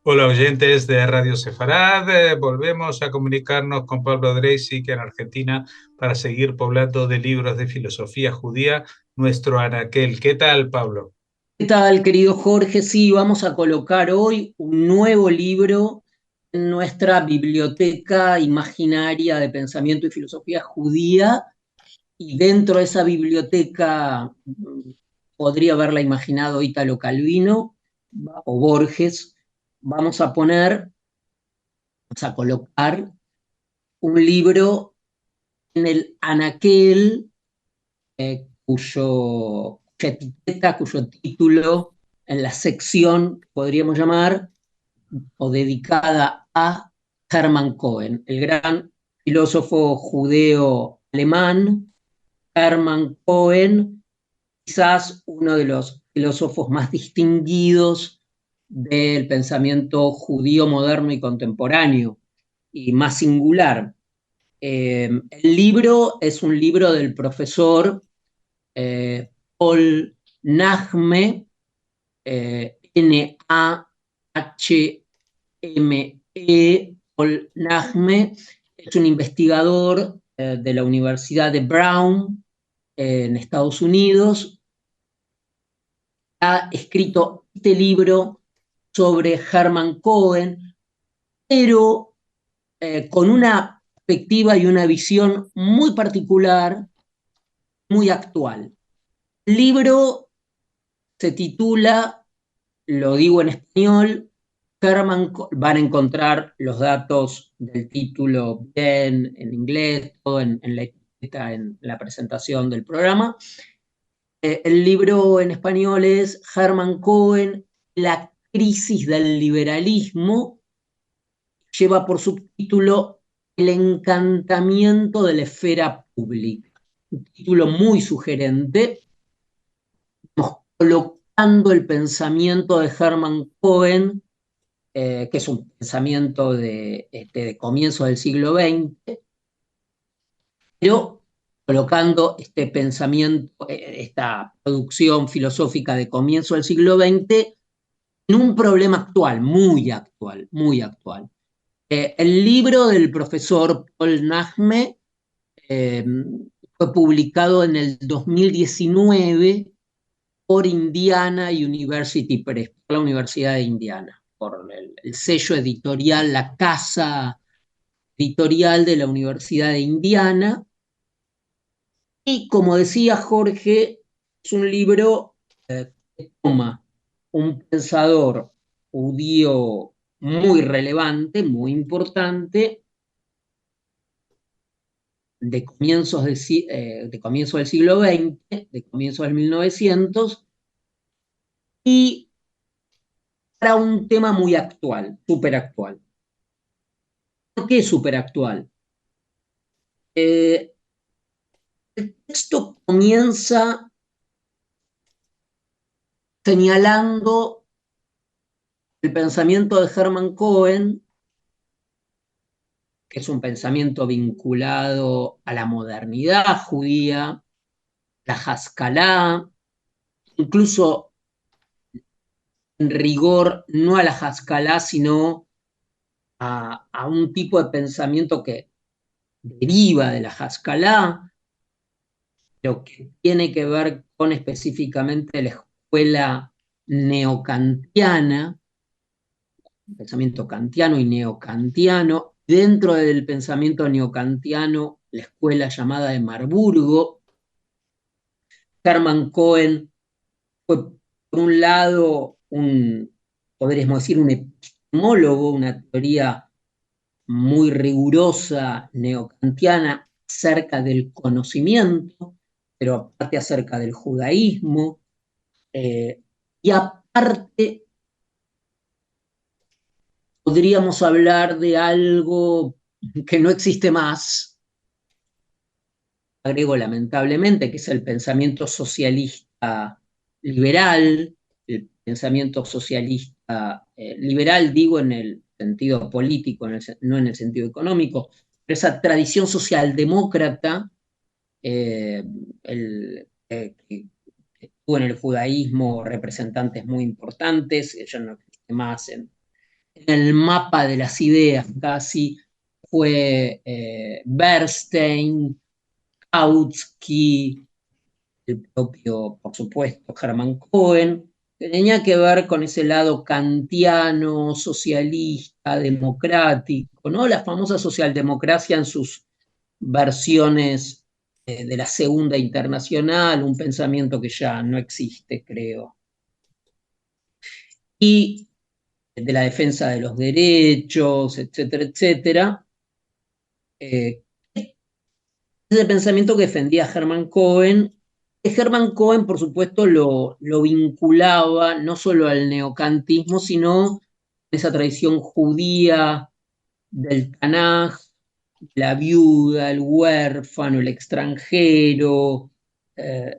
Hola oyentes de Radio Sefarad, volvemos a comunicarnos con Pablo Dreisig en Argentina para seguir poblando de libros de filosofía judía nuestro anaquel. ¿Qué tal, Pablo? ¿Qué tal, querido Jorge? Sí, vamos a colocar hoy un nuevo libro en nuestra biblioteca imaginaria de pensamiento y filosofía judía, y dentro de esa biblioteca podría haberla imaginado Italo Calvino o Borges. Vamos a poner, vamos a colocar un libro en el anaquel, cuya etiqueta, cuyo título en la sección podríamos llamar o dedicada a Hermann Cohen, el gran filósofo judeo alemán. Hermann Cohen, quizás uno de los filósofos más distinguidos del pensamiento judío moderno y contemporáneo, y más singular. El libro es un libro del profesor Paul Nahme, Nahme. Paul Nahme es un investigador de la Universidad de Brown en Estados Unidos. Ha escrito este libro sobre Hermann Cohen, pero con una perspectiva y una visión muy particular, muy actual. El libro se titula, lo digo en español, van a encontrar los datos del título bien en inglés, todo en la etiqueta, en la presentación del programa. El libro en español es Hermann Cohen, La crisis del liberalismo. Lleva por subtítulo El encantamiento de la esfera pública. Un título muy sugerente, colocando el pensamiento de Hermann Cohen, que es un pensamiento de comienzo del siglo XX, pero colocando este pensamiento, esta producción filosófica de comienzo del siglo XX en un problema actual, muy actual, muy actual. El libro del profesor Paul Nahme eh, fue publicado en el 2019 por Indiana University Press, por la Universidad de Indiana, por el sello editorial, la casa editorial de la Universidad de Indiana. Y como decía Jorge, es un libro que toma un pensador judío muy relevante, muy importante, de comienzo del siglo XX, de comienzo del 1900, y para un tema muy actual, súper actual. ¿Por qué súper actual? Eh, el texto comienza señalando el pensamiento de Hermann Cohen, que es un pensamiento vinculado a la modernidad judía, la Haskalah, incluso en rigor no a la Haskalah, sino a un tipo de pensamiento que deriva de la Haskalah, pero que tiene que ver con específicamente la escuela neocantiana, pensamiento kantiano y neocantiano. Dentro del pensamiento neocantiano, la escuela llamada de Marburgo. Hermann Cohen fue, por un lado, podríamos decir, un epistemólogo, una teoría muy rigurosa neocantiana acerca del conocimiento, pero aparte acerca del judaísmo, y aparte podríamos hablar de algo que no existe más, agrego lamentablemente, que es el pensamiento socialista liberal. El pensamiento socialista liberal, digo en el sentido político, no en el sentido económico, pero esa tradición socialdemócrata, eh, que tuvo en el judaísmo representantes muy importantes, ya no existe más en el mapa de las ideas casi fue Bernstein, Kautsky, el propio, por supuesto, Hermann Cohen, que tenía que ver con ese lado kantiano, socialista, democrático, ¿no? La famosa socialdemocracia en sus versiones de la Segunda Internacional, un pensamiento que ya no existe, creo. Y de la defensa de los derechos, etcétera, etcétera. Ese pensamiento que defendía Hermann Cohen, que Hermann Cohen, por supuesto, lo vinculaba no solo al neocantismo, sino a esa tradición judía del Tanaj, la viuda, el huérfano, el extranjero,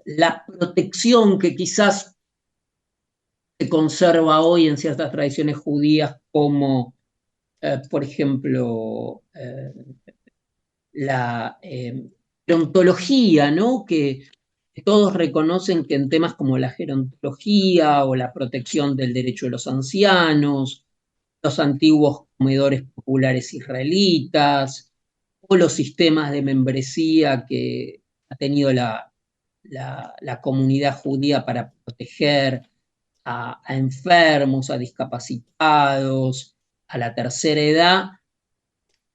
la protección que quizás se conserva hoy en ciertas tradiciones judías como, por ejemplo, la gerontología, ¿no? Que todos reconocen que en temas como la gerontología o la protección del derecho de los ancianos, los antiguos comedores populares israelitas, o los sistemas de membresía que ha tenido la comunidad judía para proteger a enfermos, a discapacitados, a la tercera edad,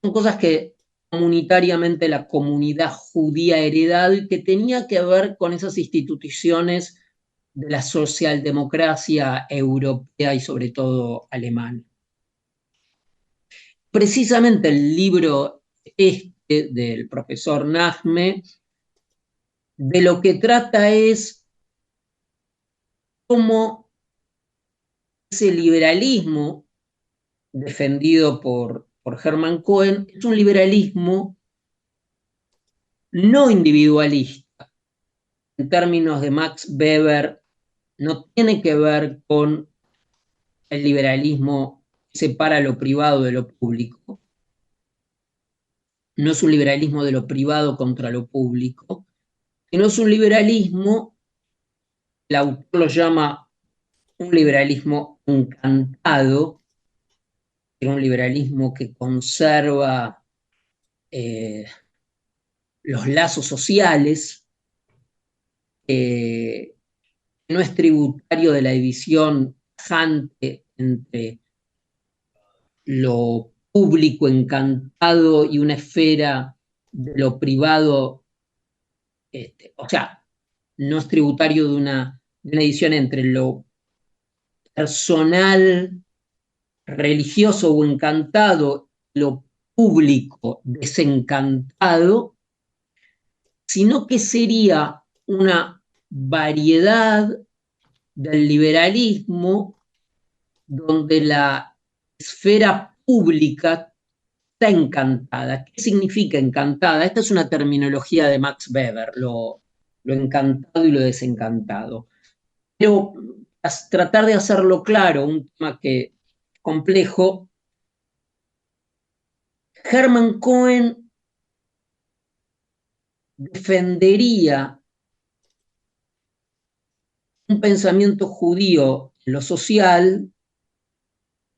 son cosas que comunitariamente la comunidad judía ha heredado y que tenía que ver con esas instituciones de la socialdemocracia europea y sobre todo alemana. Precisamente el libro este del profesor Nahme de lo que trata es cómo ese liberalismo defendido por Hermann Cohen es un liberalismo no individualista. En términos de Max Weber, no tiene que ver con el liberalismo que separa lo privado de lo público. No es un liberalismo de lo privado contra lo público, sino es un liberalismo, el autor lo llama un liberalismo encantado, un liberalismo que conserva los lazos sociales, no es tributario de la división tajante entre lo público encantado y una esfera de lo privado, o sea, no es tributario de una división entre lo personal, religioso o encantado, lo público desencantado, sino que sería una variedad del liberalismo donde la esfera pública está encantada. ¿Qué significa encantada? Esta es una terminología de Max Weber, lo encantado y lo desencantado. Pero tratar de hacerlo claro, un tema que es complejo, Hermann Cohen defendería un pensamiento judío en lo social,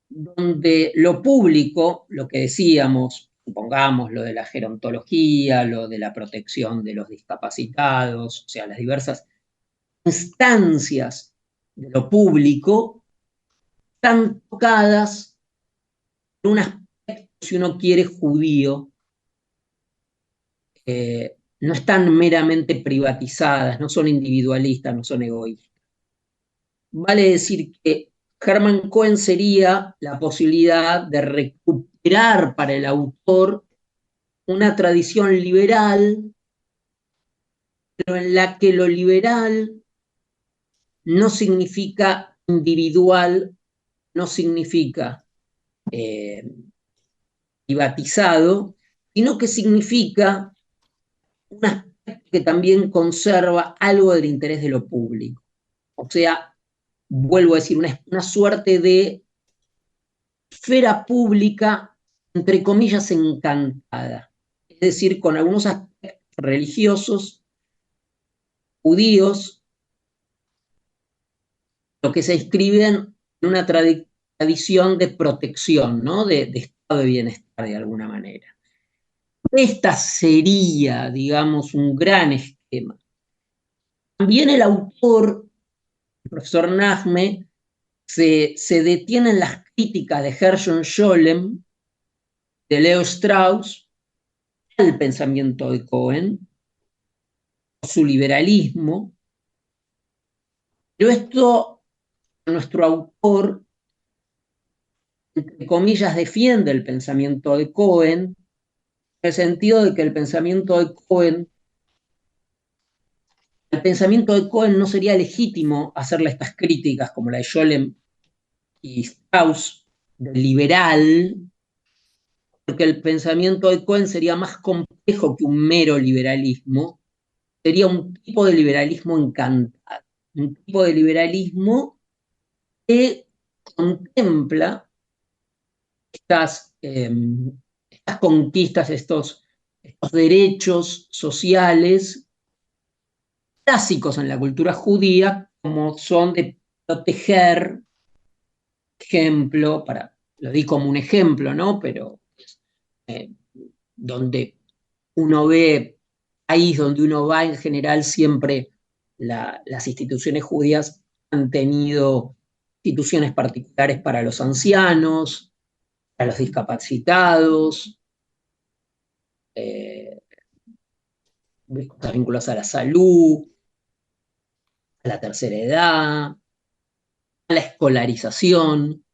donde lo público, lo que decíamos, supongamos lo de la gerontología, lo de la protección de los discapacitados, o sea, las diversas instancias de lo público, están tocadas por un aspecto, si uno quiere, judío, no están meramente privatizadas, no son individualistas, no son egoístas. Vale decir que Hermann Cohen sería la posibilidad de recuperar para el autor una tradición liberal, pero en la que lo liberal no significa individual, no significa privatizado, sino que significa un aspecto que también conserva algo del interés de lo público. O sea, vuelvo a decir, una suerte de esfera pública, entre comillas, encantada. Es decir, con algunos aspectos religiosos, judíos, lo que se inscriben en una visión de protección, ¿no? De estado de bienestar de alguna manera. Esta sería, digamos, un gran esquema. También el autor, el profesor Najme, se detiene en las críticas de Gershon Scholem, de Leo Strauss, al pensamiento de Cohen, su liberalismo, pero esto nuestro autor, entre comillas, defiende el pensamiento de Cohen, en el sentido de que el pensamiento de Cohen, al pensamiento de Cohen no sería legítimo hacerle estas críticas como la de Scholem y Strauss, del liberal, porque el pensamiento de Cohen sería más complejo que un mero liberalismo, sería un tipo de liberalismo encantado, un tipo de liberalismo que contempla estas conquistas, estos derechos sociales clásicos en la cultura judía, como son de proteger, ejemplo, lo di como un ejemplo, ¿no? Pero eh, donde uno ve, país donde uno va en general, siempre las instituciones judías han tenido instituciones particulares para los ancianos, para los discapacitados, cosas vinculadas a la salud, a la tercera edad, a la escolarización.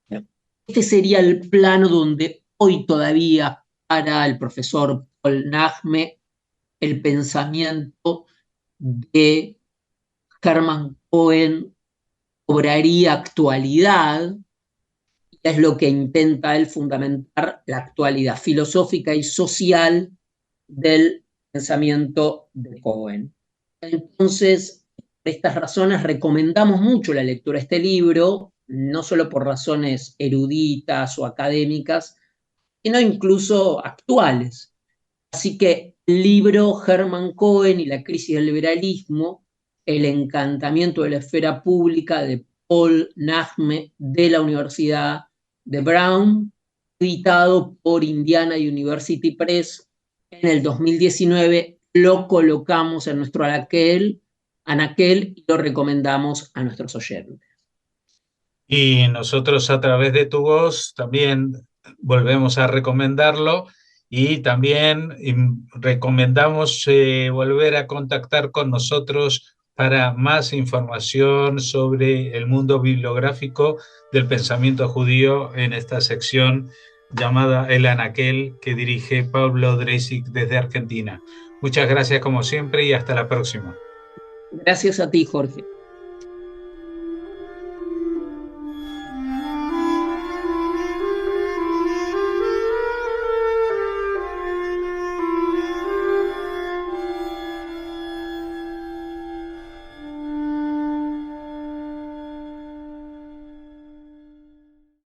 Bueno, este sería el plano donde hoy todavía para el profesor Paul Najme el pensamiento de Hermann Cohen cobraría actualidad, y es lo que intenta él fundamentar la actualidad filosófica y social del pensamiento de Cohen. Entonces, por estas razones recomendamos mucho la lectura de este libro, no solo por razones eruditas o académicas, sino incluso actuales. Así que el libro Hermann Cohen y la crisis del liberalismo, el encantamiento de la esfera pública de Paul Najme de la Universidad de Brown, editado por Indiana University Press en el 2019, lo colocamos en nuestro anaquel y lo recomendamos a nuestros oyentes. Y nosotros a través de tu voz también volvemos a recomendarlo y también recomendamos volver a contactar con nosotros para más información sobre el mundo bibliográfico del pensamiento judío en esta sección llamada El Anaquel que dirige Pablo Dreisig desde Argentina. Muchas gracias como siempre y hasta la próxima. Gracias a ti, Jorge.